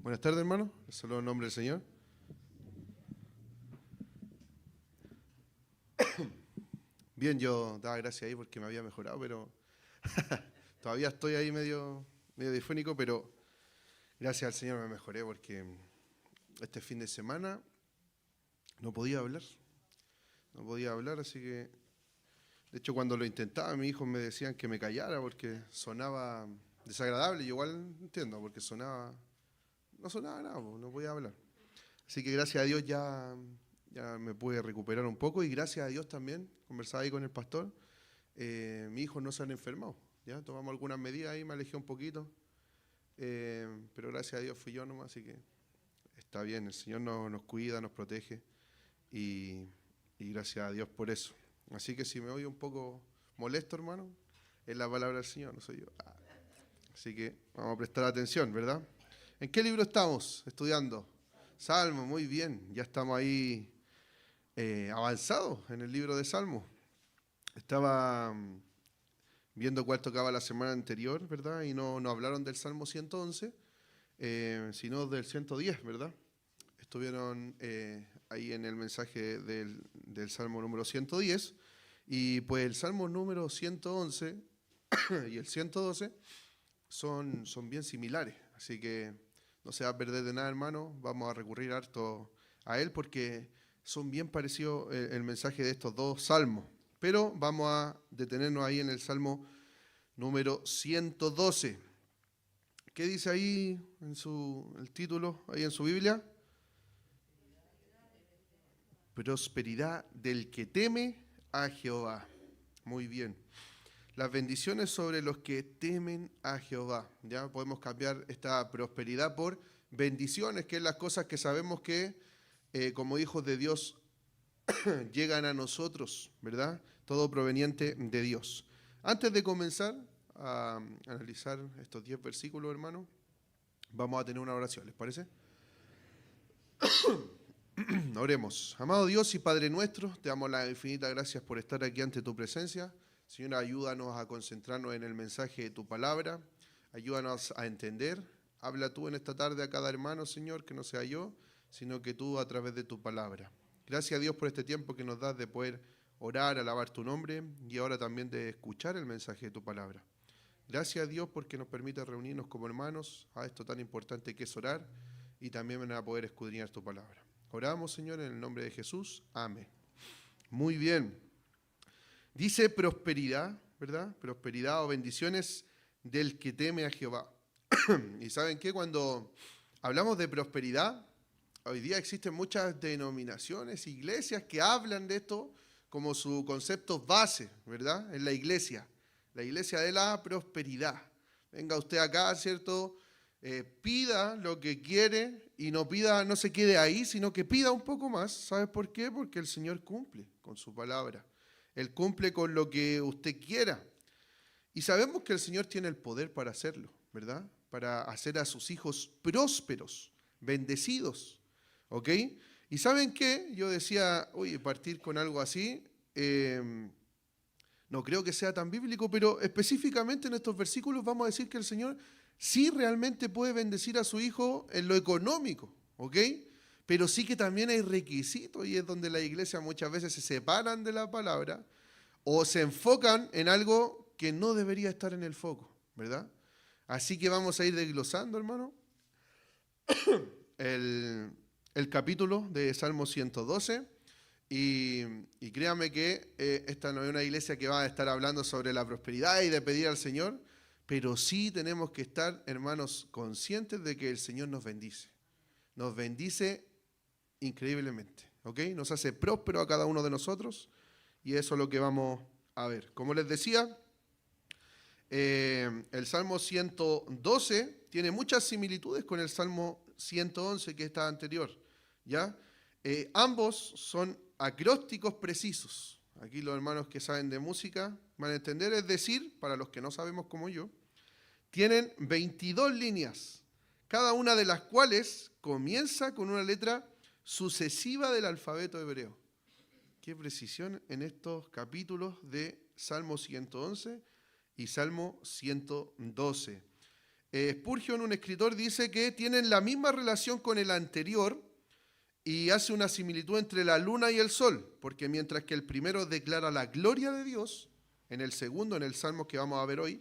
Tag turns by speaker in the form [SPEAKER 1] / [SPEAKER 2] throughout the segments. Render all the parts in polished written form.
[SPEAKER 1] Buenas tardes, hermano. Les saludo en nombre del Señor. Bien, yo daba gracias ahí porque me había mejorado, pero todavía estoy ahí medio difónico, pero gracias al Señor me mejoré porque este fin de semana no podía hablar, así que, de hecho, cuando lo intentaba, mis hijos me decían que me callara porque sonaba desagradable. Yo igual entiendo, porque no sonaba nada, no podía hablar. Así que gracias a Dios ya me pude recuperar un poco y gracias a Dios también, conversaba ahí con el pastor, mis hijos no se han enfermado, ¿ya? Tomamos algunas medidas ahí, me alejé un poquito, pero gracias a Dios fui yo nomás, así que está bien, el Señor nos cuida, nos protege y gracias a Dios por eso. Así que si me oye un poco molesto, hermano, es la palabra del Señor, no soy yo. Así que vamos a prestar atención, ¿verdad? ¿En qué libro estamos estudiando? Salmo, muy bien, ya estamos ahí avanzados en el libro de Salmo. Estaba viendo cuál tocaba la semana anterior, ¿verdad? Y no hablaron del Salmo 111, sino del 110, ¿verdad? Estuvieron ahí en el mensaje del Salmo número 110, y pues el Salmo número 111 y el 112 son bien similares, así que no se va a perder de nada, hermano. Vamos a recurrir harto a él porque son bien parecidos el mensaje de estos dos salmos. Pero vamos a detenernos ahí en el Salmo número 112. ¿Qué dice ahí en el título, ahí en su Biblia? Prosperidad del que teme a Jehová. Muy bien. Las bendiciones sobre los que temen a Jehová. Ya podemos cambiar esta prosperidad por bendiciones, que es las cosas que sabemos que como hijos de Dios llegan a nosotros, ¿verdad? Todo proveniente de Dios. Antes de comenzar a analizar estos 10 versículos, hermano, vamos a tener una oración, ¿les parece? Oremos. Amado Dios y Padre nuestro, te damos las infinitas gracias por estar aquí ante tu presencia. Señor, ayúdanos a concentrarnos en el mensaje de tu palabra. Ayúdanos a entender. Habla tú en esta tarde a cada hermano, Señor, que no sea yo, sino que tú a través de tu palabra. Gracias a Dios por este tiempo que nos das de poder orar, alabar tu nombre y ahora también de escuchar el mensaje de tu palabra. Gracias a Dios porque nos permite reunirnos como hermanos a esto tan importante que es orar y también van a poder escudriñar tu palabra. Oramos, Señor, en el nombre de Jesús. Amén. Muy bien. Dice prosperidad, ¿verdad? Prosperidad o bendiciones del que teme a Jehová. ¿Y saben qué? Cuando hablamos de prosperidad, hoy día existen muchas denominaciones, iglesias que hablan de esto como su concepto base, ¿verdad? En la iglesia de la prosperidad. Venga usted acá, ¿cierto? Pida lo que quiere y no se quede ahí, sino que pida un poco más. ¿Sabes por qué? Porque el Señor cumple con su palabra. Él cumple con lo que usted quiera. Y sabemos que el Señor tiene el poder para hacerlo, ¿verdad? Para hacer a sus hijos prósperos, bendecidos, ¿ok? ¿Y saben qué? Yo decía, oye, partir con algo así, no creo que sea tan bíblico, pero específicamente en estos versículos vamos a decir que el Señor sí realmente puede bendecir a su hijo en lo económico, ¿ok? Pero sí que también hay requisitos y es donde la iglesia muchas veces se separan de la palabra o se enfocan en algo que no debería estar en el foco, ¿verdad? Así que vamos a ir desglosando, hermano, el capítulo de Salmo 112 y créame que esta no es una iglesia que va a estar hablando sobre la prosperidad y de pedir al Señor, pero sí tenemos que estar, hermanos, conscientes de que el Señor nos bendice increíblemente, ¿ok? Nos hace próspero a cada uno de nosotros y eso es lo que vamos a ver. Como les decía, el Salmo 112 tiene muchas similitudes con el Salmo 111 que está anterior, ¿ya? Ambos son acrósticos precisos. Aquí los hermanos que saben de música van a entender, es decir, para los que no sabemos como yo, tienen 22 líneas, cada una de las cuales comienza con una letra sucesiva del alfabeto hebreo. Qué precisión en estos capítulos de Salmo 111 y Salmo 112. Spurgeon, un escritor, dice que tienen la misma relación con el anterior y hace una similitud entre la luna y el sol, porque mientras que el primero declara la gloria de Dios, en el segundo, en el Salmo que vamos a ver hoy,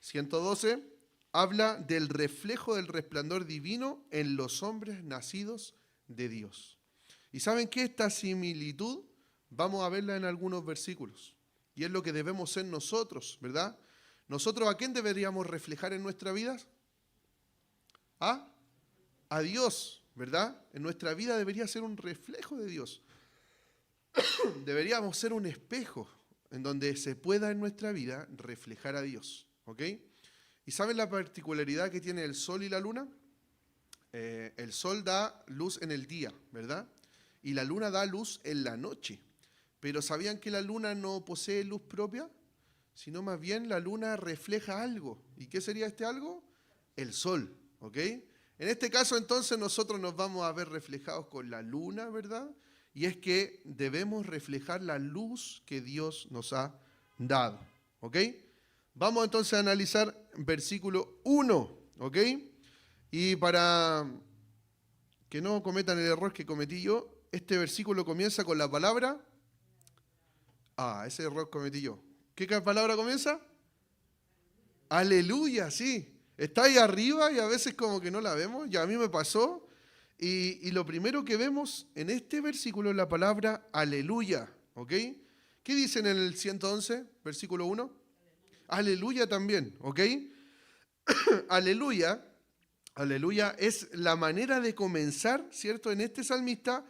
[SPEAKER 1] 112, habla del reflejo del resplandor divino en los hombres nacidos de Dios. ¿Y saben qué? Esta similitud vamos a verla en algunos versículos. Y es lo que debemos ser nosotros, ¿verdad? ¿Nosotros a quién deberíamos reflejar en nuestra vida? A Dios, ¿verdad? En nuestra vida debería ser un reflejo de Dios. Deberíamos ser un espejo en donde se pueda en nuestra vida reflejar a Dios, ¿ok? ¿Y saben la particularidad que tiene el sol y la luna? El sol da luz en el día, ¿verdad? Y la luna da luz en la noche. Pero ¿sabían que la luna no posee luz propia? Sino más bien la luna refleja algo. ¿Y qué sería este algo? El sol, ¿ok? En este caso entonces nosotros nos vamos a ver reflejados con la luna, ¿verdad? Y es que debemos reflejar la luz que Dios nos ha dado, ¿ok? Vamos entonces a analizar versículo 1, ¿ok? Y para que no cometan el error que cometí yo, este versículo comienza con la palabra... ese error cometí yo. ¿Qué palabra comienza? Aleluya, sí. Está ahí arriba y a veces como que no la vemos. Ya a mí me pasó. Y lo primero que vemos en este versículo es la palabra aleluya. ¿Ok? ¿Qué dicen en el 111, versículo 1? Aleluya también. ¿Ok? Aleluya. Aleluya es la manera de comenzar, ¿cierto? En este salmista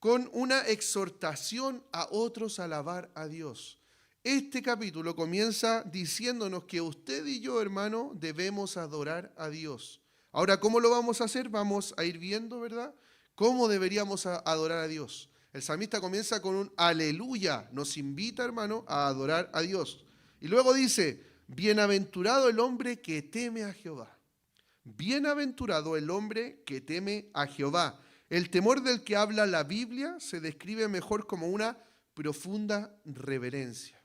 [SPEAKER 1] con una exhortación a otros a alabar a Dios. Este capítulo comienza diciéndonos que usted y yo, hermano, debemos adorar a Dios. Ahora, ¿cómo lo vamos a hacer? Vamos a ir viendo, ¿verdad? ¿Cómo deberíamos adorar a Dios? El salmista comienza con un aleluya. Nos invita, hermano, a adorar a Dios. Y luego dice, bienaventurado el hombre que teme a Jehová. Bienaventurado el hombre que teme a Jehová. El temor del que habla la Biblia se describe mejor como una profunda reverencia.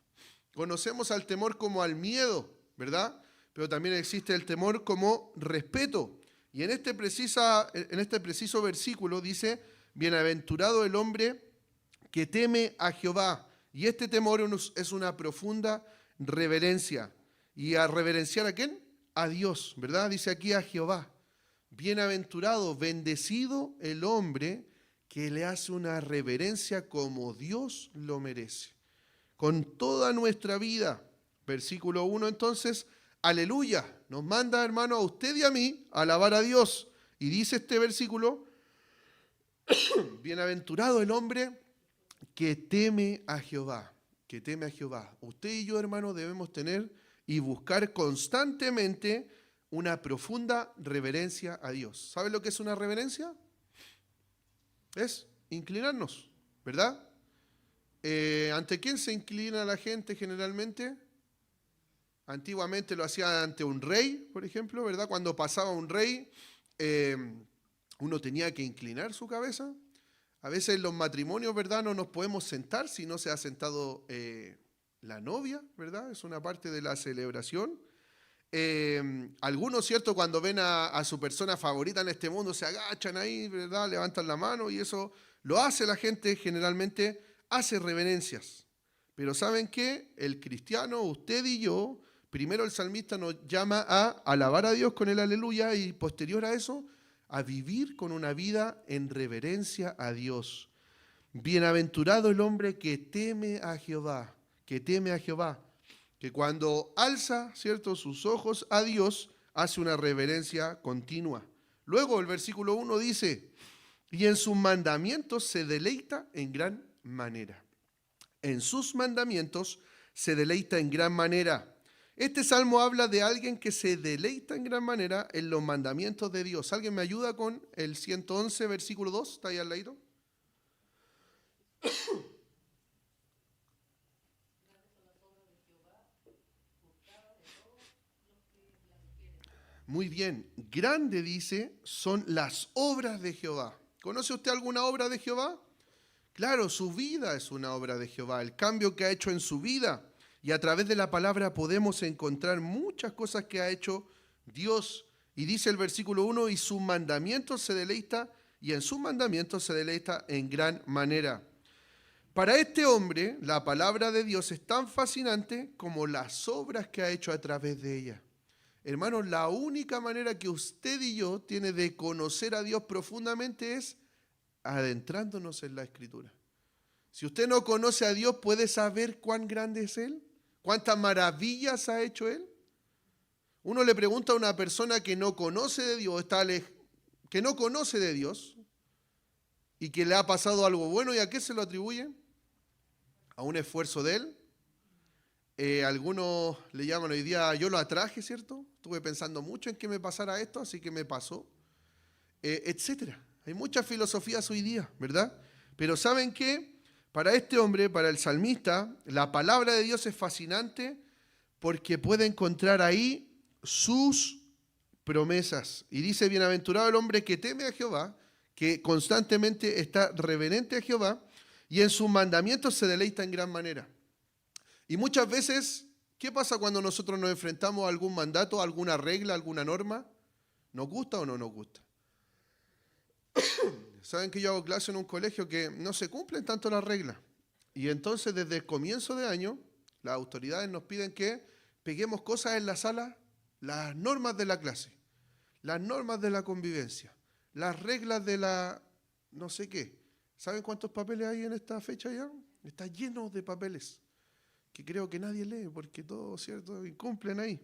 [SPEAKER 1] Conocemos al temor como al miedo, ¿verdad? Pero también existe el temor como respeto. Y en este preciso versículo dice, bienaventurado el hombre que teme a Jehová. Y este temor es una profunda reverencia. ¿Y a reverenciar a quién? A Dios, ¿verdad? Dice aquí a Jehová. Bienaventurado, bendecido el hombre que le hace una reverencia como Dios lo merece. Con toda nuestra vida. Versículo 1 entonces, aleluya. Nos manda, hermano, a usted y a mí a alabar a Dios. Y dice este versículo, bienaventurado el hombre que teme a Jehová. Que teme a Jehová. Usted y yo, hermano, debemos tener y buscar constantemente una profunda reverencia a Dios. ¿Sabe lo que es una reverencia? Es inclinarnos, ¿verdad? ¿Ante quién se inclina la gente generalmente? Antiguamente lo hacía ante un rey, por ejemplo, ¿verdad? Cuando pasaba un rey, uno tenía que inclinar su cabeza. A veces en los matrimonios, ¿verdad? No nos podemos sentar si no se ha sentado la novia, ¿verdad? Es una parte de la celebración. Algunos, ¿cierto? Cuando ven a su persona favorita en este mundo, se agachan ahí, ¿verdad? Levantan la mano y eso lo hace la gente generalmente, hace reverencias. Pero ¿saben qué? El cristiano, usted y yo, primero el salmista nos llama a alabar a Dios con el aleluya y posterior a eso, a vivir con una vida en reverencia a Dios. Bienaventurado el hombre que teme a Jehová, que teme a Jehová. Que cuando alza, ¿cierto?, sus ojos a Dios, hace una reverencia continua. Luego el versículo 1 dice, y en sus mandamientos se deleita en gran manera. En sus mandamientos se deleita en gran manera. Este salmo habla de alguien que se deleita en gran manera en los mandamientos de Dios. ¿Alguien me ayuda con el 111, versículo 2? ¿Está ahí al lado? Muy bien, grande dice, son las obras de Jehová. ¿Conoce usted alguna obra de Jehová? Claro, su vida es una obra de Jehová, el cambio que ha hecho en su vida. Y a través de la palabra podemos encontrar muchas cosas que ha hecho Dios. Y dice el versículo 1, y sus mandamientos se deleita, y en sus mandamientos se deleita en gran manera. Para este hombre, la palabra de Dios es tan fascinante como las obras que ha hecho a través de ella. Hermanos, la única manera que usted y yo tiene de conocer a Dios profundamente es adentrándonos en la Escritura. Si usted no conoce a Dios, ¿puede saber cuán grande es Él? ¿Cuántas maravillas ha hecho Él? Uno le pregunta a una persona que no conoce de Dios, que no conoce de Dios y que le ha pasado algo bueno, ¿y a qué se lo atribuye? A un esfuerzo de Él. Algunos le llaman hoy día, yo lo atraje, ¿cierto? Estuve pensando mucho en que me pasara esto, así que me pasó, etcétera. Hay muchas filosofías hoy día, ¿verdad? Pero ¿saben qué? Para este hombre, para el salmista, la palabra de Dios es fascinante porque puede encontrar ahí sus promesas. Y dice, bienaventurado el hombre que teme a Jehová, que constantemente está reverente a Jehová, y en sus mandamientos se deleita en gran manera. Y muchas veces, ¿qué pasa cuando nosotros nos enfrentamos a algún mandato, a alguna regla, a alguna norma? ¿Nos gusta o no nos gusta? Saben que yo hago clase en un colegio que no se cumplen tanto las reglas. Y entonces desde el comienzo de año, las autoridades nos piden que peguemos cosas en la sala, las normas de la clase, las normas de la convivencia, las reglas de la no sé qué. ¿Saben cuántos papeles hay en esta fecha ya? Está lleno de papeles que creo que nadie lee porque todos, ¿cierto?, incumplen ahí.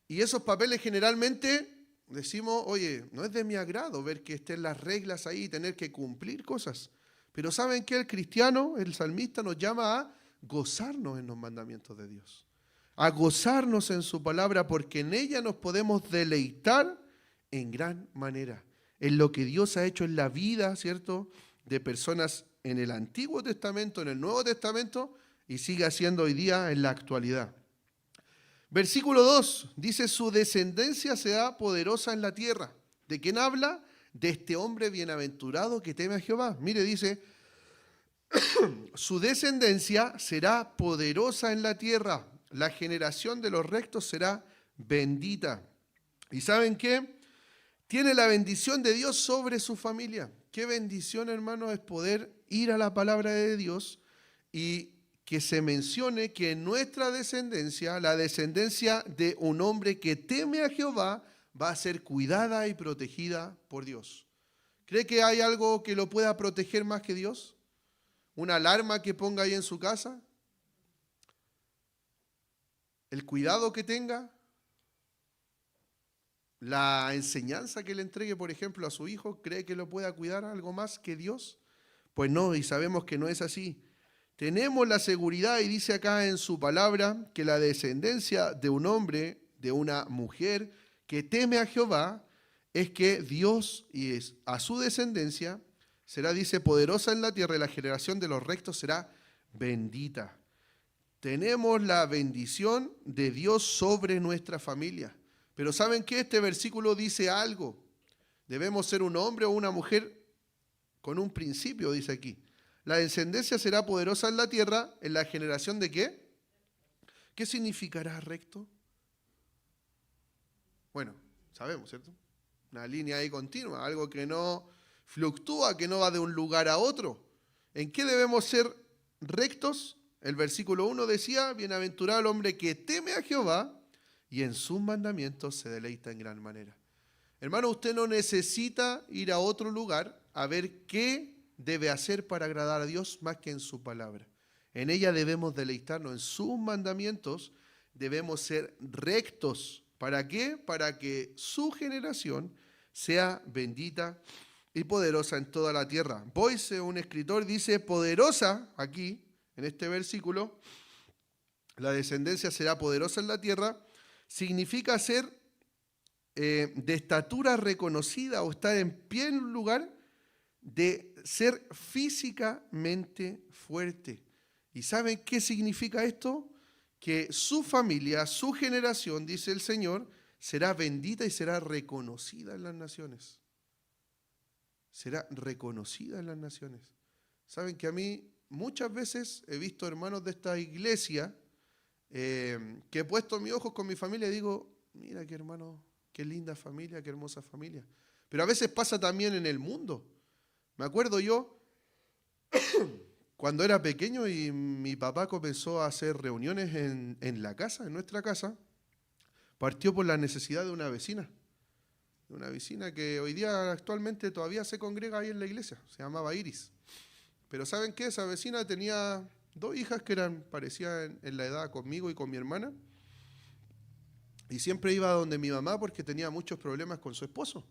[SPEAKER 1] Y esos papeles generalmente decimos, oye, no es de mi agrado ver que estén las reglas ahí y tener que cumplir cosas. Pero ¿saben qué? El cristiano, el salmista, nos llama a gozarnos en los mandamientos de Dios, a gozarnos en su palabra, porque en ella nos podemos deleitar en gran manera, en lo que Dios ha hecho en la vida, ¿cierto?, de personas en el Antiguo Testamento, en el Nuevo Testamento, y sigue haciendo hoy día en la actualidad. Versículo 2, dice, su descendencia será poderosa en la tierra. ¿De quién habla? De este hombre bienaventurado que teme a Jehová. Mire, dice, su descendencia será poderosa en la tierra. La generación de los rectos será bendita. ¿Y saben qué? Tiene la bendición de Dios sobre su familia. Qué bendición, hermano, es poder ir a la palabra de Dios y que se mencione que en nuestra descendencia, la descendencia de un hombre que teme a Jehová, va a ser cuidada y protegida por Dios. ¿Cree que hay algo que lo pueda proteger más que Dios? ¿Una alarma que ponga ahí en su casa? ¿El cuidado que tenga? ¿La enseñanza que le entregue, por ejemplo, a su hijo? ¿Cree que lo pueda cuidar algo más que Dios? Pues no, y sabemos que no es así. Tenemos la seguridad, y dice acá en su palabra, que la descendencia de un hombre, de una mujer que teme a Jehová, es que Dios y a su descendencia será, dice, poderosa en la tierra, y la generación de los rectos será bendita. Tenemos la bendición de Dios sobre nuestra familia. Pero ¿saben qué? Este versículo dice algo. Debemos ser un hombre o una mujer con un principio, dice aquí. La descendencia será poderosa en la tierra, en la generación de ¿qué? ¿Qué significará recto? Bueno, sabemos, ¿cierto? Una línea ahí continua, algo que no fluctúa, que no va de un lugar a otro. ¿En qué debemos ser rectos? El versículo 1 decía, bienaventurado el hombre que teme a Jehová y en sus mandamientos se deleita en gran manera. Hermano, usted no necesita ir a otro lugar a ver qué debe hacer para agradar a Dios más que en su palabra. En ella debemos deleitarnos, en sus mandamientos debemos ser rectos. ¿Para qué? Para que su generación sea bendita y poderosa en toda la tierra. Boyce, un escritor, dice poderosa aquí, en este versículo, la descendencia será poderosa en la tierra, significa ser de estatura reconocida o estar en pie en un lugar, de ser físicamente fuerte. ¿Y saben qué significa esto? Que su familia, su generación, dice el Señor, será bendita y será reconocida en las naciones. Será reconocida en las naciones. Saben que a mí muchas veces he visto hermanos de esta iglesia que he puesto mis ojos con mi familia y digo, mira qué hermano, qué linda familia, qué hermosa familia. Pero a veces pasa también en el mundo. Me acuerdo yo, cuando era pequeño y mi papá comenzó a hacer reuniones en la casa, en nuestra casa, partió por la necesidad de una vecina que hoy día actualmente todavía se congrega ahí en la iglesia, se llamaba Iris. Pero ¿saben qué? Esa vecina tenía 2 hijas que eran parecidas en la edad conmigo y con mi hermana, y siempre iba donde mi mamá porque tenía muchos problemas con su esposo.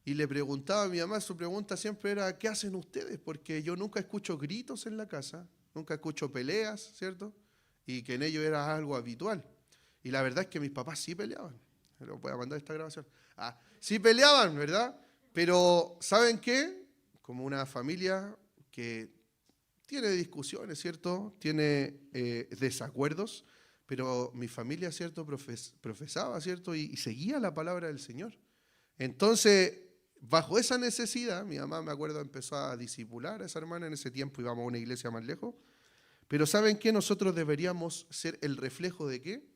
[SPEAKER 1] Y le preguntaba a mi mamá, su pregunta siempre era, ¿qué hacen ustedes? Porque yo nunca escucho gritos en la casa, nunca escucho peleas, ¿cierto? Y que en ello era algo habitual. Y la verdad es que mis papás sí peleaban. Pero voy a mandar esta grabación. Sí peleaban, ¿verdad? Pero ¿saben qué? Como una familia que tiene discusiones, ¿cierto? Tiene desacuerdos, pero mi familia, ¿cierto? Profesaba, ¿cierto? Y seguía la palabra del Señor. Entonces, bajo esa necesidad, mi mamá, me acuerdo, empezó a discipular a esa hermana. En ese tiempo íbamos a una iglesia más lejos. Pero ¿saben qué? Nosotros deberíamos ser el reflejo de ¿qué?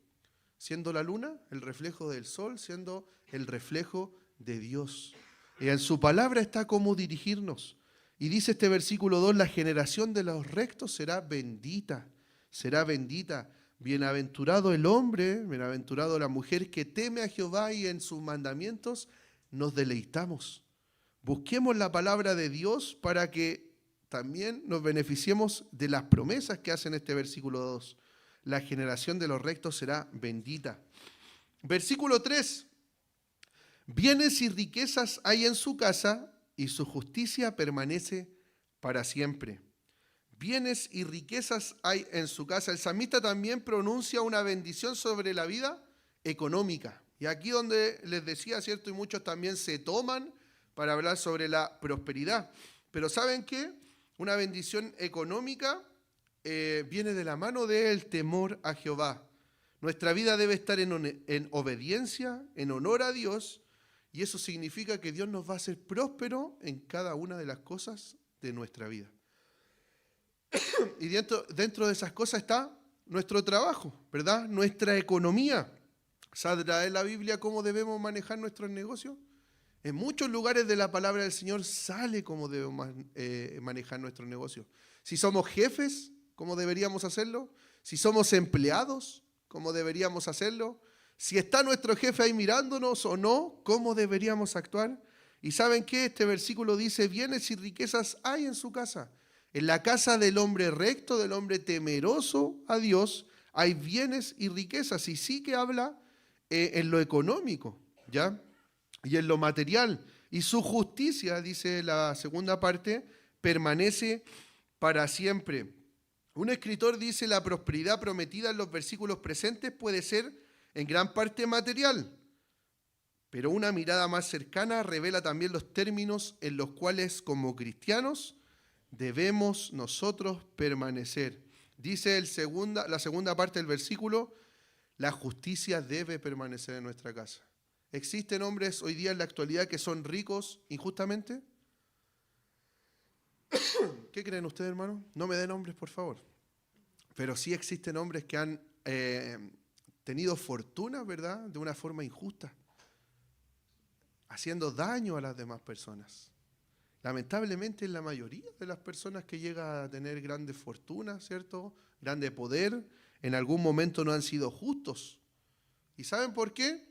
[SPEAKER 1] Siendo la luna, el reflejo del sol, siendo el reflejo de Dios. Y en su palabra está cómo dirigirnos. Y dice este versículo 2, la generación de los rectos será bendita, será bendita. Bienaventurado el hombre, bienaventurado la mujer que teme a Jehová y en sus mandamientos nos deleitamos. Busquemos la palabra de Dios para que también nos beneficiemos de las promesas que hace en este versículo 2. La generación de los rectos será bendita. Versículo 3. Bienes y riquezas hay en su casa y su justicia permanece para siempre. Bienes y riquezas hay en su casa. El salmista también pronuncia una bendición sobre la vida económica. Y aquí donde les decía, ¿cierto? Y muchos también se toman para hablar sobre la prosperidad. Pero ¿saben qué? Una bendición económica viene de la mano del temor a Jehová. Nuestra vida debe estar en obediencia, en honor a Dios, y eso significa que Dios nos va a hacer próspero en cada una de las cosas de nuestra vida. Y dentro de esas cosas está nuestro trabajo, ¿verdad? Nuestra economía. ¿Saldrá en la Biblia cómo debemos manejar nuestros negocios? En muchos lugares de la palabra del Señor sale cómo debemos manejar nuestros negocios. Si somos jefes, ¿cómo deberíamos hacerlo? Si somos empleados, ¿cómo deberíamos hacerlo? Si está nuestro jefe ahí mirándonos o no, ¿cómo deberíamos actuar? Y ¿saben qué? Este versículo dice, bienes y riquezas hay en su casa. En la casa del hombre recto, del hombre temeroso a Dios, hay bienes y riquezas. Y sí que habla en lo económico, ¿ya? Y en lo material. Y su justicia, dice la segunda parte, permanece para siempre. Un escritor dice, la prosperidad prometida en los versículos presentes puede ser en gran parte material, pero una mirada más cercana revela también los términos en los cuales como cristianos debemos nosotros permanecer. Dice la segunda parte del versículo, la justicia debe permanecer en nuestra casa. ¿Existen hombres hoy día en la actualidad que son ricos injustamente? ¿Qué creen ustedes, hermano? No me den nombres, por favor. Pero sí existen hombres que han tenido fortuna, ¿verdad?, de una forma injusta, haciendo daño a las demás personas. Lamentablemente, la mayoría de las personas que llegan a tener grandes fortunas, ¿cierto?, grande poder, en algún momento no han sido justos. ¿Y saben por qué?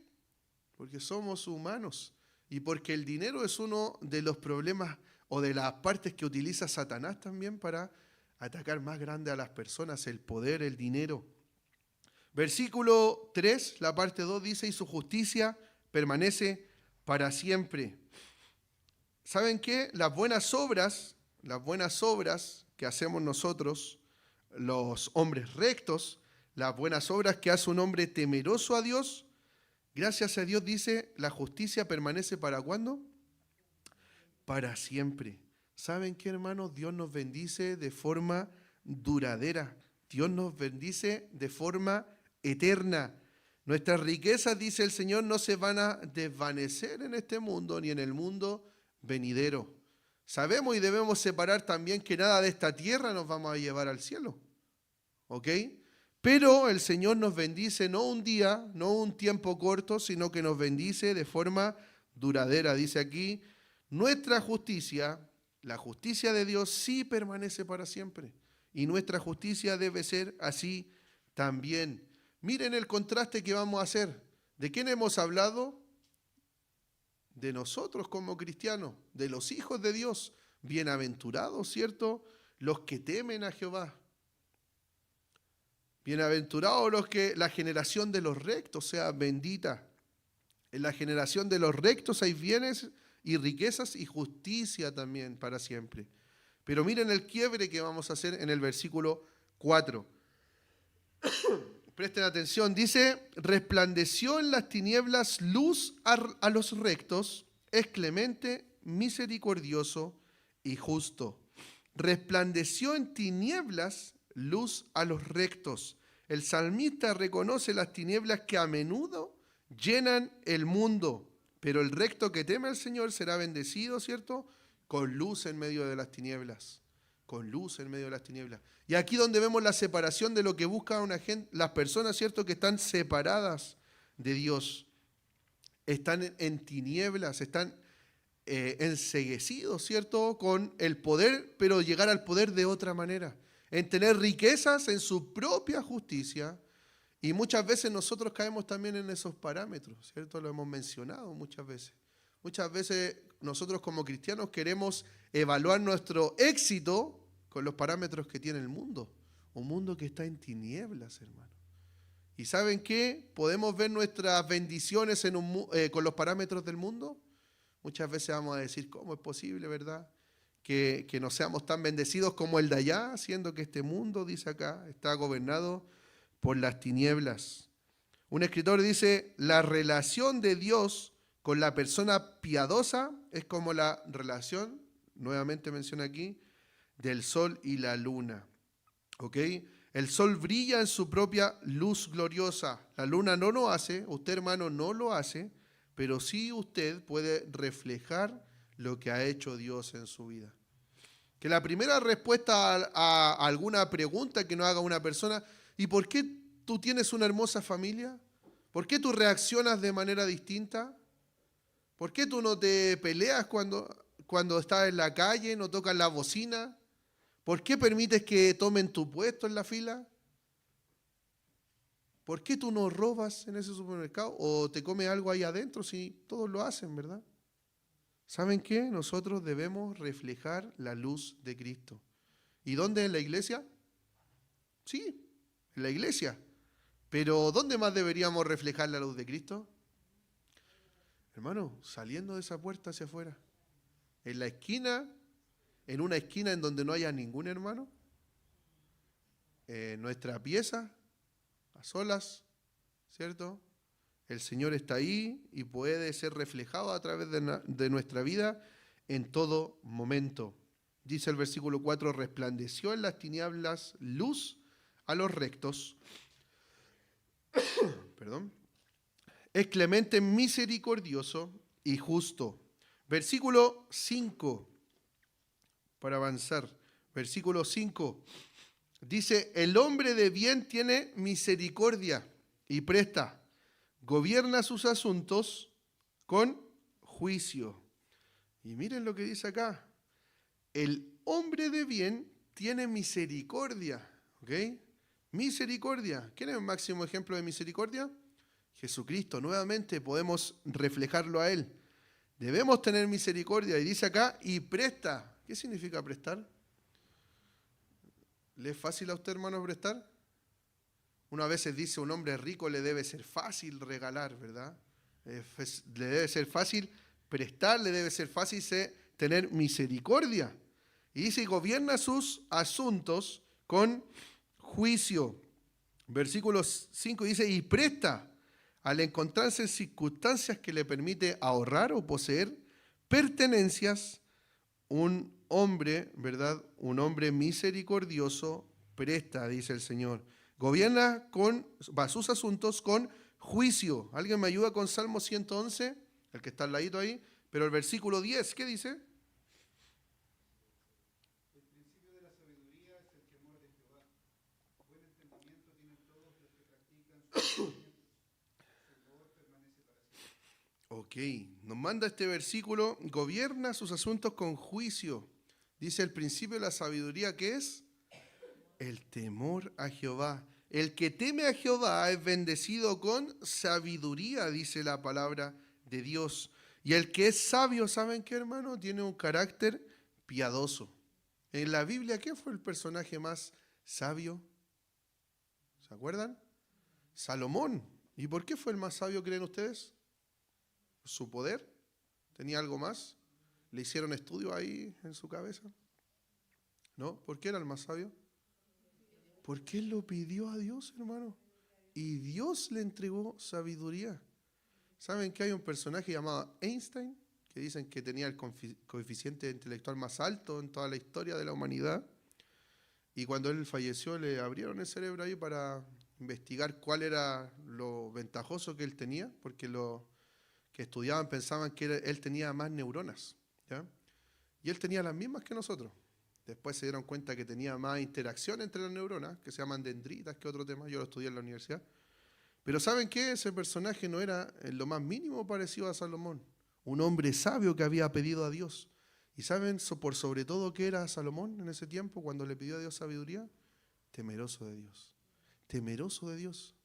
[SPEAKER 1] Porque somos humanos y porque el dinero es uno de los problemas o de las partes que utiliza Satanás también para atacar más grande a las personas, el poder, el dinero. Versículo 3, la parte 2 dice, y su justicia permanece para siempre. ¿Saben qué? Las buenas obras que hacemos nosotros, los hombres rectos, las buenas obras que hace un hombre temeroso a Dios, gracias a Dios, dice, la justicia permanece ¿para cuándo? Para siempre. ¿Saben qué, hermanos? Dios nos bendice de forma duradera. Dios nos bendice de forma eterna. Nuestras riquezas, dice el Señor, no se van a desvanecer en este mundo ni en el mundo venidero. Sabemos y debemos separar también que nada de esta tierra nos vamos a llevar al cielo. ¿Ok? Pero el Señor nos bendice no un día, no un tiempo corto, sino que nos bendice de forma duradera. Dice aquí, nuestra justicia, la justicia de Dios sí permanece para siempre. Y nuestra justicia debe ser así también. Miren el contraste que vamos a hacer. ¿De quién hemos hablado? De nosotros como cristianos, de los hijos de Dios. Bienaventurados, ¿cierto? Los que temen a Jehová. Bienaventurados los que la generación de los rectos sea bendita. En la generación de los rectos hay bienes y riquezas y justicia también para siempre. Pero miren el quiebre que vamos a hacer en el versículo 4. Presten atención, dice, resplandeció en las tinieblas luz a los rectos, es clemente, misericordioso y justo. Resplandeció en tinieblas luz a los rectos. El salmista reconoce las tinieblas que a menudo llenan el mundo, pero el recto que teme al Señor será bendecido, ¿cierto? Con luz en medio de las tinieblas. Con luz en medio de las tinieblas. Y aquí donde vemos la separación de lo que busca una gente, las personas, ¿cierto?, que están separadas de Dios. Están en tinieblas, están enceguecidos, ¿cierto?, con el poder, pero llegar al poder de otra manera. En tener riquezas en su propia justicia. Y muchas veces nosotros caemos también en esos parámetros, ¿cierto? Lo hemos mencionado muchas veces. Muchas veces nosotros como cristianos queremos evaluar nuestro éxito con los parámetros que tiene el mundo. Un mundo que está en tinieblas, hermano. ¿Y saben qué? ¿Podemos ver nuestras bendiciones con los parámetros del mundo? Muchas veces vamos a decir, ¿cómo es posible, verdad? Que no seamos tan bendecidos como el de allá, siendo que este mundo, dice acá, está gobernado por las tinieblas. Un escritor dice, la relación de Dios con la persona piadosa es como la relación, nuevamente menciona aquí, del sol y la luna. ¿Ok? El sol brilla en su propia luz gloriosa. La luna no lo hace, usted hermano no lo hace, pero sí usted puede reflejar lo que ha hecho Dios en su vida. Que la primera respuesta a alguna pregunta que nos haga una persona, ¿y por qué tú tienes una hermosa familia? ¿Por qué tú reaccionas de manera distinta? ¿Por qué tú no te peleas cuando estás en la calle, no tocas la bocina? ¿Por qué permites que tomen tu puesto en la fila? ¿Por qué tú no robas en ese supermercado o te comes algo ahí adentro si todos lo hacen, verdad? ¿Saben qué? Nosotros debemos reflejar la luz de Cristo. ¿Y dónde en la iglesia? Sí, en la iglesia. Pero ¿dónde más deberíamos reflejar la luz de Cristo? Hermano, saliendo de esa puerta hacia afuera. En la esquina, en una esquina en donde no haya ningún hermano. En nuestra pieza, a solas, ¿cierto? El Señor está ahí y puede ser reflejado a través de nuestra vida en todo momento. Dice el versículo 4, resplandeció en las tinieblas luz a los rectos. Perdón. Es clemente, misericordioso y justo. Versículo 5, para avanzar. Versículo 5, dice, el hombre de bien tiene misericordia y presta, gobierna sus asuntos con juicio. Y miren lo que dice acá, el hombre de bien tiene misericordia, ¿ok? Misericordia. ¿Quién es el máximo ejemplo de misericordia? Jesucristo. Nuevamente podemos reflejarlo a Él. Debemos tener misericordia. Y dice acá, y presta. ¿Qué significa prestar? ¿Le es fácil a usted, hermano, prestar? Una vez dice, un hombre rico le debe ser fácil regalar, ¿verdad? Le debe ser fácil prestar, le debe ser fácil tener misericordia. Y dice, y gobierna sus asuntos con juicio. Versículo 5 dice, y presta al encontrarse en circunstancias que le permite ahorrar o poseer pertenencias, un hombre, ¿verdad? Un hombre misericordioso presta, dice el Señor. Gobierna sus asuntos con juicio. ¿Alguien me ayuda con Salmo 111? El que está al ladito ahí. Pero el versículo 10, ¿qué dice? El principio de la sabiduría es el temor de Jehová. Buen entendimiento tienen todos Ok, nos manda este versículo, gobierna sus asuntos con juicio. Dice el principio de la sabiduría, ¿qué es? El temor a Jehová. El que teme a Jehová es bendecido con sabiduría, dice la palabra de Dios. Y el que es sabio, ¿saben qué, hermano? Tiene un carácter piadoso. En la Biblia, ¿quién fue el personaje más sabio? ¿Se acuerdan? Salomón. ¿Y por qué fue el más sabio, creen ustedes? ¿Su poder? ¿Tenía algo más? ¿Le hicieron estudio ahí en su cabeza? ¿No? ¿Por qué era el más sabio? Porque él lo pidió a Dios, hermano. Y Dios le entregó sabiduría. ¿Saben que hay un personaje llamado Einstein? Que dicen que tenía el coeficiente intelectual más alto en toda la historia de la humanidad. Y cuando él falleció le abrieron el cerebro ahí para investigar cuál era lo ventajoso que él tenía, porque los que estudiaban pensaban que él tenía más neuronas, ¿ya? Y él tenía las mismas que nosotros. Después se dieron cuenta que tenía más interacción entre las neuronas, que se llaman dendritas, que otro tema, yo lo estudié en la universidad. Pero ¿saben qué? Ese personaje no era en lo más mínimo parecido a Salomón. Un hombre sabio que había pedido a Dios. ¿Y saben por sobre todo qué era Salomón en ese tiempo cuando le pidió a Dios sabiduría? Temeroso de Dios. Temeroso de Dios.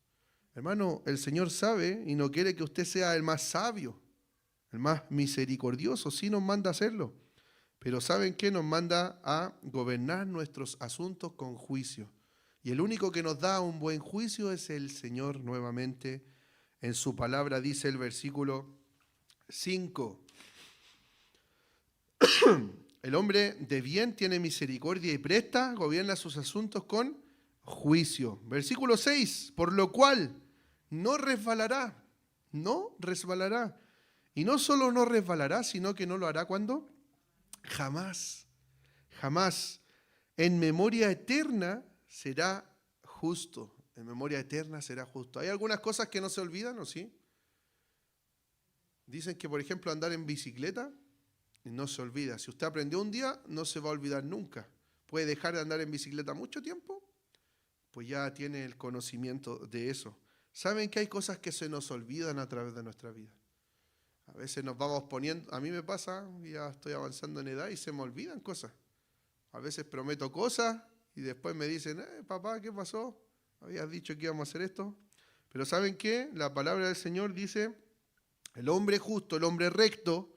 [SPEAKER 1] Hermano, el Señor sabe y no quiere que usted sea el más sabio, el más misericordioso, sí nos manda a hacerlo. Pero ¿saben qué? Nos manda a gobernar nuestros asuntos con juicio. Y el único que nos da un buen juicio es el Señor nuevamente. En su palabra dice el versículo 5. El hombre de bien tiene misericordia y presta, gobierna sus asuntos con juicio. Versículo 6. Por lo cual no resbalará, no resbalará. Y no solo no resbalará, sino que no lo hará ¿cuándo? Jamás, jamás. En memoria eterna será justo. En memoria eterna será justo. ¿Hay algunas cosas que no se olvidan o sí? Dicen que, por ejemplo, andar en bicicleta no se olvida. Si usted aprendió un día, no se va a olvidar nunca. Puede dejar de andar en bicicleta mucho tiempo, pues ya tiene el conocimiento de eso. ¿Saben que hay cosas que se nos olvidan a través de nuestra vida? A veces nos vamos poniendo, a mí me pasa, ya estoy avanzando en edad y se me olvidan cosas. A veces prometo cosas y después me dicen, papá, ¿qué pasó? Habías dicho que íbamos a hacer esto. Pero ¿saben qué? La palabra del Señor dice, el hombre justo, el hombre recto,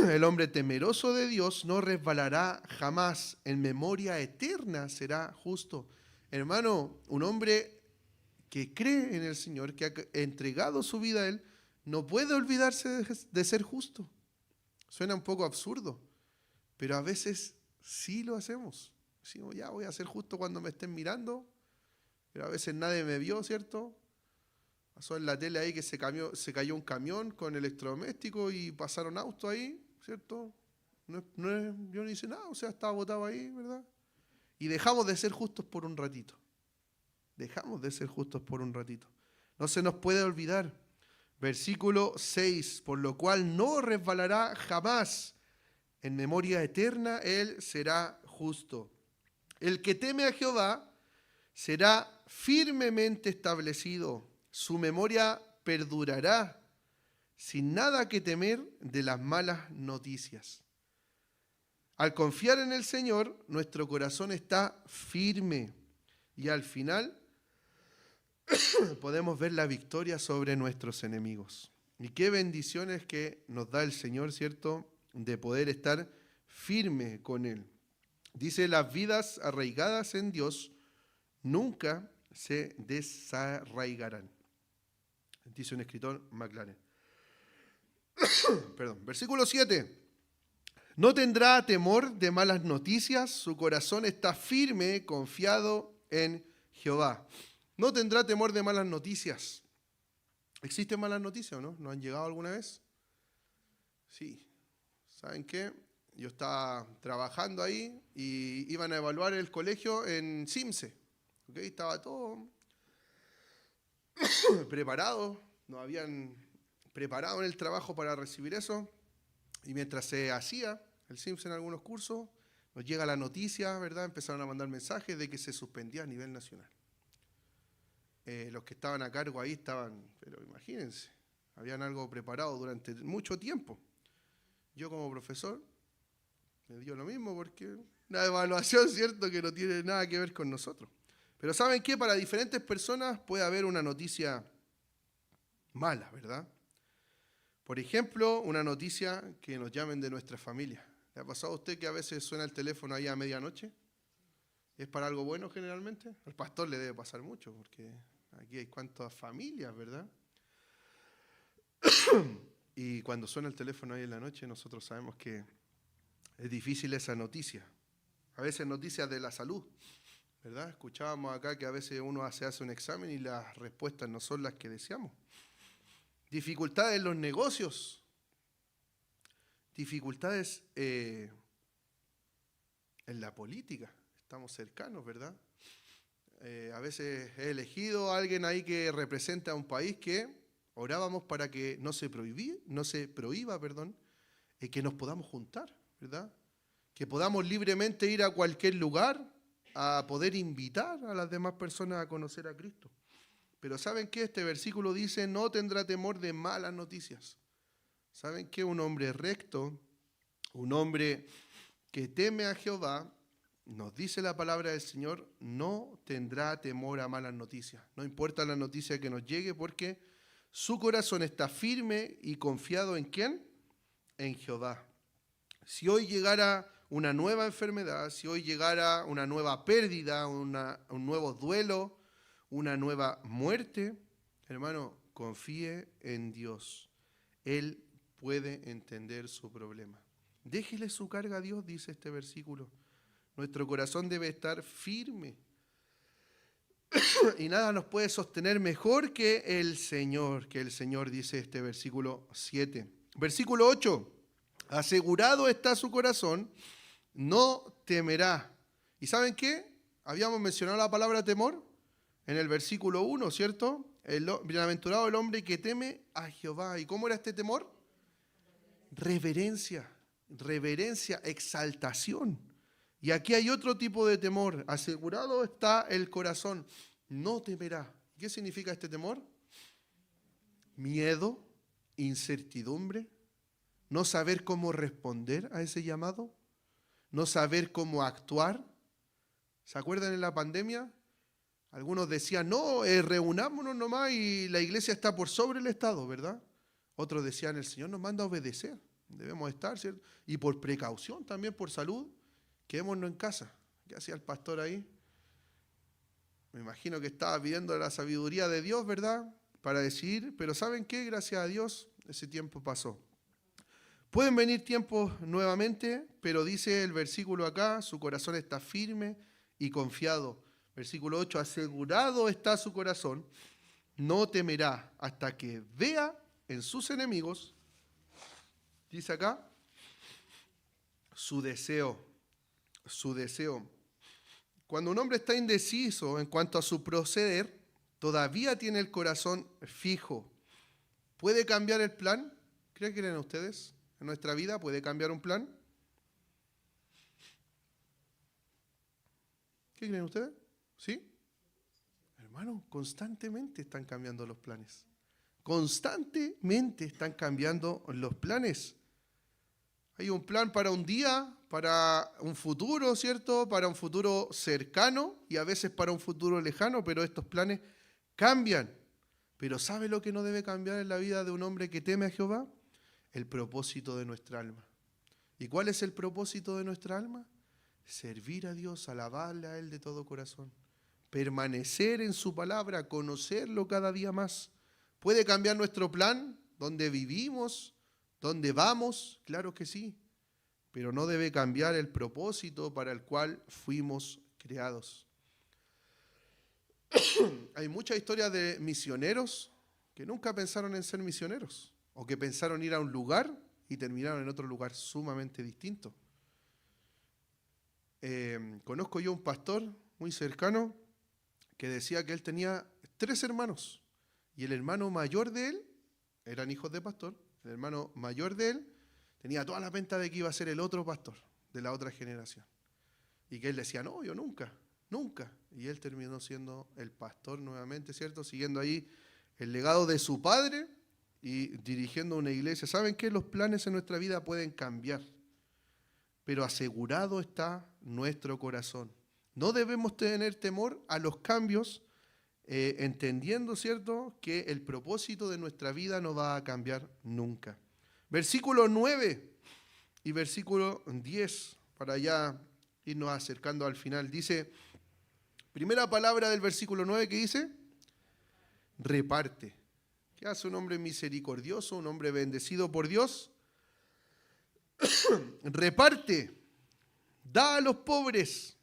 [SPEAKER 1] el hombre temeroso de Dios no resbalará jamás. En memoria eterna será justo. Hermano, un hombre que cree en el Señor, que ha entregado su vida a Él, no puede olvidarse de ser justo. Suena un poco absurdo, pero a veces sí lo hacemos. Decimos, ya voy a ser justo cuando me estén mirando, pero a veces nadie me vio, ¿cierto? Pasó en la tele ahí que se cayó un camión con electrodoméstico y pasaron autos ahí, ¿cierto? Yo no hice nada, o sea, estaba botado ahí, ¿verdad? Y dejamos de ser justos por un ratito. Dejamos de ser justos por un ratito. No se nos puede olvidar. Versículo 6, por lo cual no resbalará jamás. En memoria eterna él será justo. El que teme a Jehová será firmemente establecido. Su memoria perdurará, sin nada que temer de las malas noticias. Al confiar en el Señor, nuestro corazón está firme y al final podemos ver la victoria sobre nuestros enemigos. Y qué bendiciones que nos da el Señor, ¿cierto?, de poder estar firme con Él. Dice, las vidas arraigadas en Dios nunca se desarraigarán. Dice un escritor McLaren. Perdón. Versículo 7. No tendrá temor de malas noticias, su corazón está firme, confiado en Jehová. No tendrá temor de malas noticias. ¿Existen malas noticias o no? ¿Nos han llegado alguna vez? Sí. ¿Saben qué? Yo estaba trabajando ahí y iban a evaluar el colegio en CIMSE. ¿Okay? Estaba todo preparado. Nos habían preparado en el trabajo para recibir eso. Y mientras se hacía el CIMSE en algunos cursos, nos llega la noticia, ¿verdad? Empezaron a mandar mensajes de que se suspendía a nivel nacional. Los que estaban a cargo ahí estaban, pero imagínense, habían algo preparado durante mucho tiempo. Yo como profesor me dio lo mismo porque una evaluación, ¿cierto?, que no tiene nada que ver con nosotros. Pero ¿saben qué? Para diferentes personas puede haber una noticia mala, ¿verdad? Por ejemplo, una noticia que nos llamen de nuestra familia. ¿Le ha pasado a usted que a veces suena el teléfono ahí a medianoche? ¿Es para algo bueno generalmente? Al pastor le debe pasar mucho, porque aquí hay cuantas familias, ¿verdad? Y cuando suena el teléfono ahí en la noche, nosotros sabemos que es difícil esa noticia. A veces noticias de la salud, ¿verdad? Escuchábamos acá que a veces uno se hace un examen y las respuestas no son las que deseamos. Dificultades en los negocios. Dificultades en la política. Estamos cercanos, ¿verdad? A veces he elegido a alguien ahí que representa a un país que orábamos para que no se prohíba, que nos podamos juntar, ¿verdad? Que podamos libremente ir a cualquier lugar a poder invitar a las demás personas a conocer a Cristo. Pero ¿saben qué? Este versículo dice, no tendrá temor de malas noticias. ¿Saben qué? Un hombre recto, un hombre que teme a Jehová, nos dice la palabra del Señor, no tendrá temor a malas noticias. No importa la noticia que nos llegue, porque su corazón está firme y confiado ¿en quién? En Jehová. Si hoy llegara una nueva enfermedad, si hoy llegara una nueva pérdida, un nuevo duelo, una nueva muerte, hermano, confíe en Dios. Él puede entender su problema. Déjele su carga a Dios, dice este versículo. Nuestro corazón debe estar firme. Y nada nos puede sostener mejor que el Señor, dice este versículo 7. Versículo 8. Asegurado está su corazón, no temerá. ¿Y saben qué? Habíamos mencionado la palabra temor en el versículo 1, ¿cierto? Bienaventurado el hombre que teme a Jehová. ¿Y cómo era este temor? Reverencia, exaltación. Y aquí hay otro tipo de temor. Asegurado está el corazón, no temerá. ¿Qué significa este temor? Miedo, incertidumbre, no saber cómo responder a ese llamado, no saber cómo actuar. ¿Se acuerdan en la pandemia? Algunos decían, no, reunámonos nomás y la iglesia está por sobre el Estado, ¿verdad? Otros decían, el Señor nos manda a obedecer, debemos estar, ¿cierto? Y por precaución también, por salud, quedémonos en casa. ¿Qué hacía el pastor ahí? Me imagino que estaba pidiendo la sabiduría de Dios, ¿verdad? Para decidir, pero ¿saben qué? Gracias a Dios, ese tiempo pasó. Pueden venir tiempos nuevamente, pero dice el versículo acá, su corazón está firme y confiado. Versículo 8, asegurado está su corazón, no temerá hasta que vea en sus enemigos, dice acá, su deseo. Cuando un hombre está indeciso en cuanto a su proceder, todavía tiene el corazón fijo. ¿Puede cambiar el plan? ¿Creen que creen ustedes? ¿En nuestra vida puede cambiar un plan? ¿Qué creen ustedes? ¿Sí? Hermano, constantemente están cambiando los planes. Constantemente están cambiando los planes. Hay un plan para un día, para un futuro, ¿cierto? Para un futuro cercano y a veces para un futuro lejano, pero estos planes cambian. Pero ¿sabe lo que no debe cambiar en la vida de un hombre que teme a Jehová? El propósito de nuestra alma. ¿Y cuál es el propósito de nuestra alma? Servir a Dios, alabarle a Él de todo corazón. Permanecer en su palabra, conocerlo cada día más. ¿Puede cambiar nuestro plan? ¿Dónde vivimos? ¿Dónde vamos? Claro que sí. Pero no debe cambiar el propósito para el cual fuimos creados. Hay muchas historias de misioneros que nunca pensaron en ser misioneros o que pensaron ir a un lugar y terminaron en otro lugar sumamente distinto. Conozco yo un pastor muy cercano que decía que él tenía 3 hermanos y el hermano mayor de él, eran hijos de pastor, el hermano mayor de él tenía toda la pinta de que iba a ser el otro pastor de la otra generación. Y que él decía, no, yo nunca. Y él terminó siendo el pastor nuevamente, ¿cierto? Siguiendo ahí el legado de su padre y dirigiendo una iglesia. ¿Saben qué? Los planes en nuestra vida pueden cambiar, pero asegurado está nuestro corazón. No debemos tener temor a los cambios, entendiendo, ¿cierto?, que el propósito de nuestra vida no va a cambiar nunca. Versículo 9 y versículo 10, para ya irnos acercando al final. Dice, primera palabra del versículo 9 que dice, reparte. ¿Qué hace un hombre misericordioso, un hombre bendecido por Dios? Reparte, da a los pobres.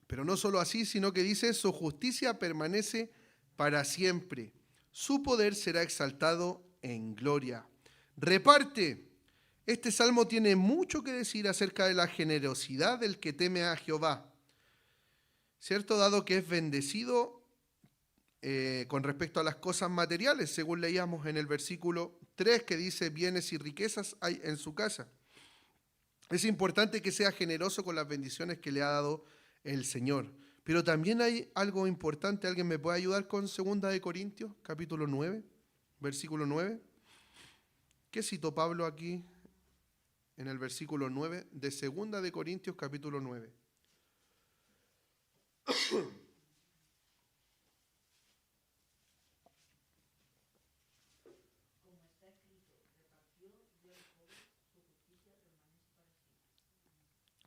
[SPEAKER 1] Pero no solo así, sino que dice, su justicia permanece para siempre. Su poder será exaltado en gloria. Reparte. Este salmo tiene mucho que decir acerca de la generosidad del que teme a Jehová. ¿Cierto? Dado que es bendecido con respecto a las cosas materiales, según leíamos en el versículo 3, que dice, bienes y riquezas hay en su casa. Es importante que sea generoso con las bendiciones que le ha dado el Señor. Pero también hay algo importante. ¿Alguien me puede ayudar con 2 Corintios, capítulo 9, versículo 9? ¿Qué citó Pablo aquí en el versículo 9 de 2 Corintios, capítulo 9?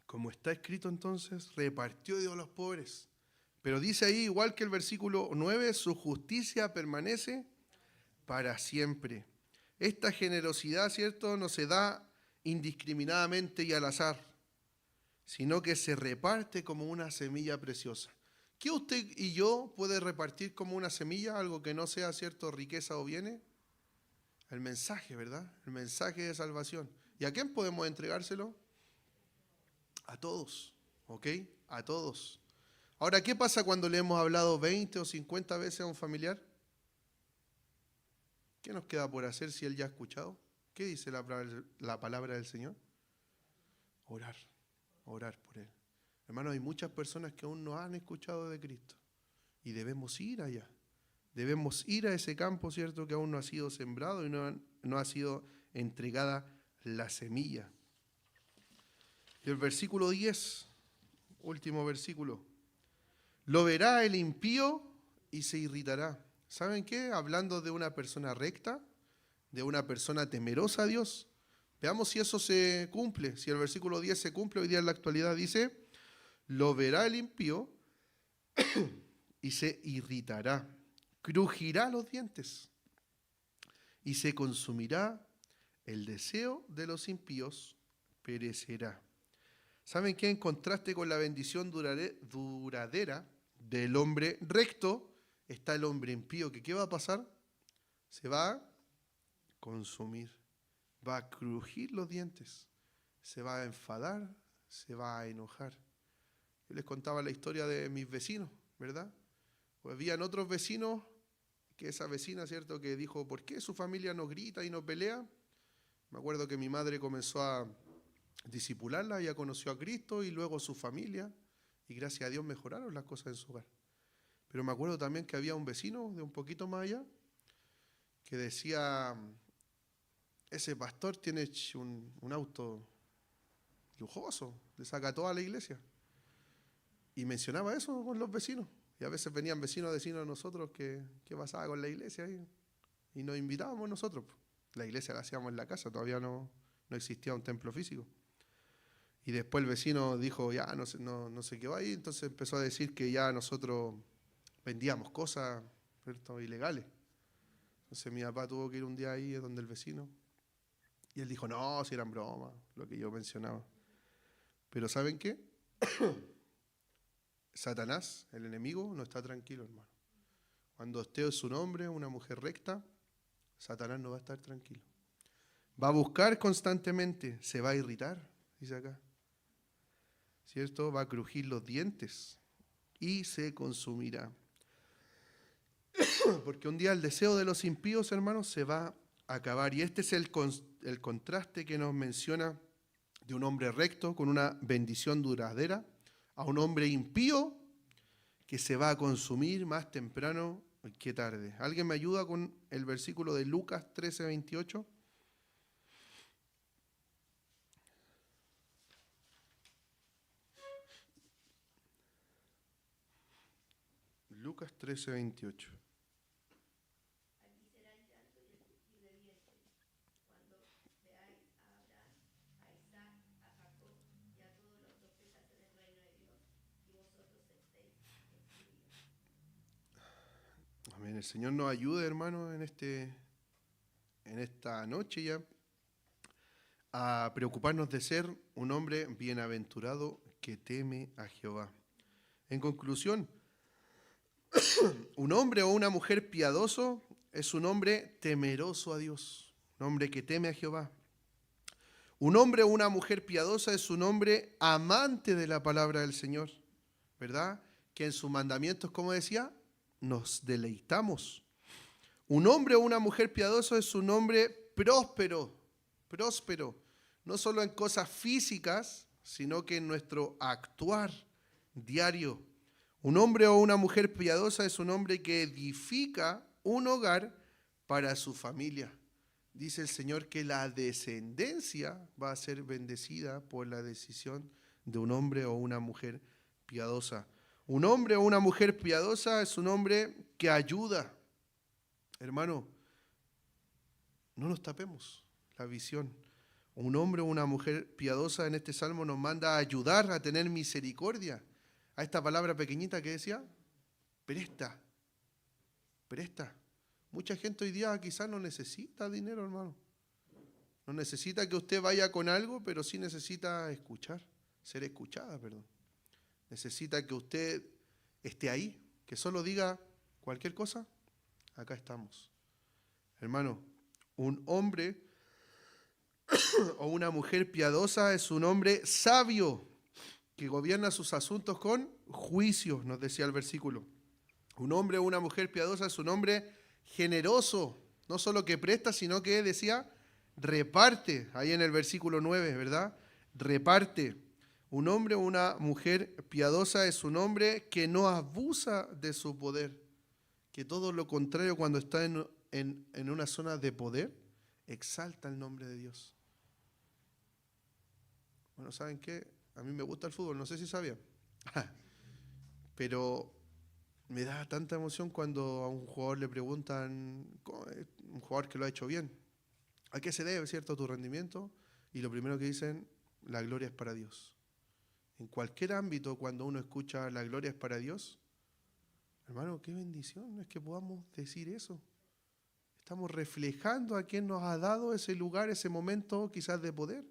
[SPEAKER 1] Como está escrito entonces, repartió Dios a los pobres. Pero dice ahí, igual que el versículo 9, su justicia permanece para siempre. Esta generosidad, ¿cierto?, no se da indiscriminadamente y al azar, sino que se reparte como una semilla preciosa. ¿Qué usted y yo puede repartir como una semilla, algo que no sea, ¿cierto?, riqueza o bienes? El mensaje, ¿verdad? El mensaje de salvación. ¿Y a quién podemos entregárselo? A todos, ¿ok? A todos. Ahora, ¿qué pasa cuando le hemos hablado 20 o 50 veces a un familiar? ¿Qué nos queda por hacer si él ya ha escuchado? ¿Qué dice la palabra del Señor? Orar, orar por él. Hermano, hay muchas personas que aún no han escuchado de Cristo y debemos ir allá. Debemos ir a ese campo, ¿cierto?, que aún no ha sido sembrado y no ha sido entregada la semilla. Y el versículo 10, último versículo. Lo verá el impío y se irritará. ¿Saben qué? Hablando de una persona recta, de una persona temerosa a Dios. Veamos si eso se cumple, si el versículo 10 se cumple hoy día en la actualidad. Dice, lo verá el impío y se irritará, crujirá los dientes y se consumirá, el deseo de los impíos perecerá. ¿Saben qué? En contraste con la bendición duradera del hombre recto, está el hombre impío, que ¿qué va a pasar? Se va a consumir, va a crujir los dientes, se va a enfadar, se va a enojar. Yo les contaba la historia de mis vecinos, ¿verdad? Pues habían otros vecinos, que esa vecina, ¿cierto?, que dijo, ¿por qué su familia no grita y no pelea? Me acuerdo que mi madre comenzó a discipularla, ella conoció a Cristo y luego su familia, y gracias a Dios mejoraron las cosas en su hogar. Pero me acuerdo también que había un vecino de un poquito más allá que decía, ese pastor tiene un auto lujoso, le saca toda la iglesia. Y mencionaba eso con los vecinos. Y a veces venían vecinos a decirnos a nosotros qué pasaba con la iglesia ahí. Y nos invitábamos nosotros. La iglesia la hacíamos en la casa, todavía no existía un templo físico. Y después el vecino dijo, ya no se quedó ahí, entonces empezó a decir que ya nosotros vendíamos cosas, ¿cierto?, ilegales. Entonces mi papá tuvo que ir un día ahí donde el vecino. Y él dijo, no, si eran bromas, lo que yo mencionaba. Pero ¿saben qué? Satanás, el enemigo, no está tranquilo, hermano. Cuando usted es un hombre, una mujer recta, Satanás no va a estar tranquilo. Va a buscar constantemente, se va a irritar, dice acá. ¿Cierto? Va a crujir los dientes y se consumirá. Porque un día el deseo de los impíos, hermanos, se va a acabar. Y este es el contraste que nos menciona de un hombre recto con una bendición duradera a un hombre impío que se va a consumir más temprano Qué tarde. ¿Alguien me ayuda con el versículo de Lucas 13:28? Lucas 13:28.
[SPEAKER 2] Aquí será el llanto y el crujir de dientes, cuando veáis a Abraham, a Isaac, a Jacob y a todos los profetas en el reino de Dios, y vosotros estéis excluidos.
[SPEAKER 1] Amén. El Señor nos ayude, hermano, en esta noche ya, a preocuparnos de ser un hombre bienaventurado que teme a Jehová. En conclusión, un hombre o una mujer piadoso es un hombre temeroso a Dios, un hombre que teme a Jehová. Un hombre o una mujer piadosa es un hombre amante de la palabra del Señor, ¿verdad? Que en sus mandamientos, como decía, nos deleitamos. Un hombre o una mujer piadoso es un hombre próspero, no solo en cosas físicas, sino que en nuestro actuar diario. Un hombre o una mujer piadosa es un hombre que edifica un hogar para su familia. Dice el Señor que la descendencia va a ser bendecida por la decisión de un hombre o una mujer piadosa. Un hombre o una mujer piadosa es un hombre que ayuda. Hermano, no nos tapemos la visión. Un hombre o una mujer piadosa en este salmo nos manda a ayudar, a tener misericordia. A esta palabra pequeñita que decía, presta. Mucha gente hoy día quizás no necesita dinero, hermano. No necesita que usted vaya con algo, pero sí necesita ser escuchada, perdón. Necesita que usted esté ahí, que solo diga cualquier cosa, acá estamos. Hermano, un hombre o una mujer piadosa es un hombre sabio que gobierna sus asuntos con juicio, nos decía el versículo. Un hombre o una mujer piadosa es un hombre generoso, no solo que presta, sino que decía, reparte, ahí en el versículo 9, ¿verdad? Reparte. Un hombre o una mujer piadosa es un hombre que no abusa de su poder, que todo lo contrario, cuando está en una zona de poder, exalta el nombre de Dios. Bueno, ¿saben qué? A mí me gusta el fútbol, no sé si sabían. Pero me da tanta emoción cuando a un jugador le preguntan, un jugador que lo ha hecho bien, ¿a qué se debe, cierto, tu rendimiento? Y lo primero que dicen, la gloria es para Dios. En cualquier ámbito, cuando uno escucha la gloria es para Dios, hermano, qué bendición es que podamos decir eso. Estamos reflejando a quien nos ha dado ese lugar, ese momento quizás de poder.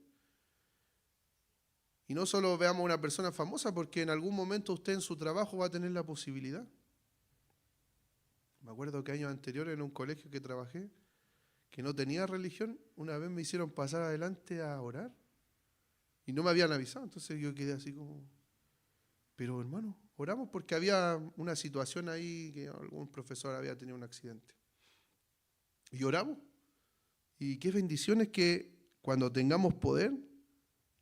[SPEAKER 1] Y no solo veamos a una persona famosa, porque en algún momento usted en su trabajo va a tener la posibilidad. Me acuerdo que años anteriores en un colegio que trabajé, que no tenía religión, una vez me hicieron pasar adelante a orar y no me habían avisado. Entonces yo quedé así como, pero hermano, oramos porque había una situación ahí que algún profesor había tenido un accidente. Y oramos. Y qué bendición es que cuando tengamos poder,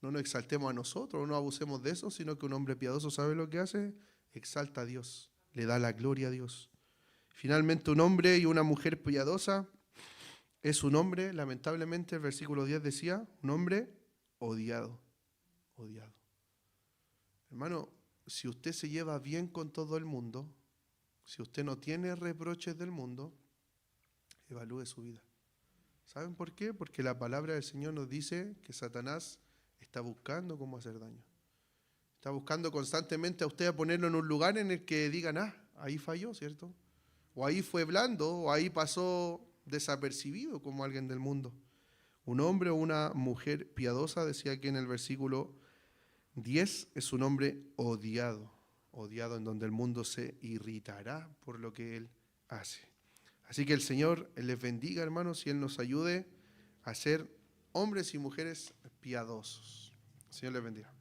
[SPEAKER 1] no nos exaltemos a nosotros, no abusemos de eso, sino que un hombre piadoso sabe lo que hace, exalta a Dios, le da la gloria a Dios. Finalmente, un hombre y una mujer piadosa es un hombre, lamentablemente, el versículo 10 decía, un hombre odiado. Hermano, si usted se lleva bien con todo el mundo, si usted no tiene reproches del mundo, evalúe su vida. ¿Saben por qué? Porque la palabra del Señor nos dice que Satanás está buscando cómo hacer daño. Está buscando constantemente a usted a ponerlo en un lugar en el que digan, ahí falló, ¿cierto? O ahí fue blando, o ahí pasó desapercibido como alguien del mundo. Un hombre o una mujer piadosa, decía aquí en el versículo 10, es un hombre odiado en donde el mundo se irritará por lo que él hace. Así que el Señor les bendiga, hermanos, y Él nos ayude a ser hombres y mujeres piadosos. El Señor les bendiga.